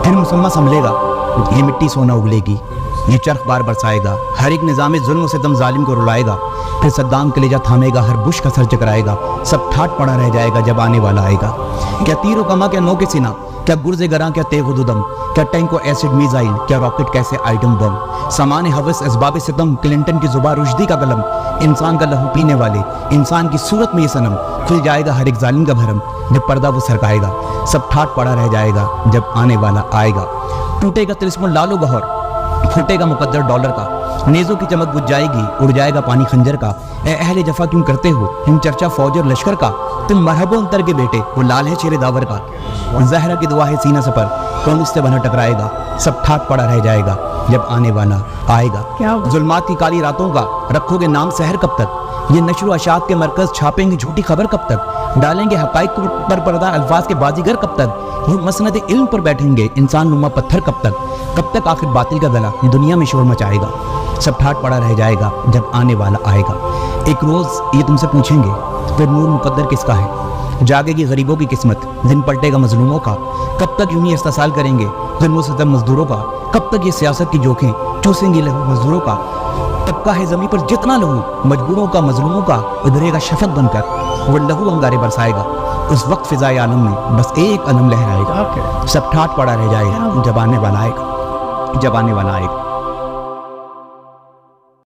फिर मुसम्मा संभलेगा, ये मिट्टी सोना उगलेगी, ये चरख बार बरसाएगा, हर एक निज़ाम जुल्म से दम जालिम को रुलाएगा, फिर सद्दाम कलेजा थामेगा, हर बुश का सर चकराएगा, सब ठाट पड़ा रह जाएगा जब आने वाला आएगा। क्या तीर कमा, क्या नौ के सीना, क्या गुर्ज़े गरां, क्या तेगुदम, क्या टैंक को एसिड मिसाइल, क्या रॉकेट कैसे आइटम बम, सामान हवस असबाब सितम, क्लिंटन की जुबान रुश्दी का कलम, इंसान का लहू पीने वाले, इंसान की सूरत में ये सनम, खुल जाएगा हर एक जालिम का भरम जब पर्दा वो सरकाएगा, सब ठाट पड़ा रह जाएगा जब आने वाला आएगा। टूटेगा तिलिस्मुल लालो गहर, फूटेगा मुकद्दर डॉलर का, नेज़ों की चमक बुझ जाएगी, उड़ जाएगा पानी खंजर का। ए अहले जफा क्यों करते हो हिम चर्चा फौज और लश्कर का, तुम मरहबो अंतर के बेटे, वो लाल है शेरे दावर का। ज़हरा की दुआ है सीना सपर, कौन इससे बना टकराएगा, सब ठाट पड़ा रह जाएगा जब आने वाला आएगा। जुल्मात की काली रातों का रखोगे नाम सहर कब तक, ये नशर अशात के मरकज छापेंगे झूठी खबर कब तक, डालेंगे हकाइक पर पर्दा अल्फाज के बाजीगर कब तक, ये मसनद इल्म पर बैठेंगे इंसान नुमा पत्थर कब तक आखिर बातिल का गला दुनिया में शोर मचाएगा, सब ठाट पड़ा रह जाएगा जब आने वाला आएगा। एक रोज़ ये तुमसे पूछेंगे फिर नूर मुकद्दर किसका है, जागेगी गरीबों की किस्मत, दिन पलटेगा मजलूमों का, कब तक यूं ही इस्तेसाल करेंगे जुल्म सितम मजदूरों का, कब तक ये सियासत की जोखें चूसेंगी लहू मजदूरों का, तबका है जमीन पर जितना लहू मजबूरों का मजलूमों का, उभरेगा शफक बनकर वो लहू अंगारे बरसाएगा, उस वक्त फिजाए आलम में बस एक अलम लहराएगा, सब ठाट पड़ा रह जाएगा जब आने वाला आएगा।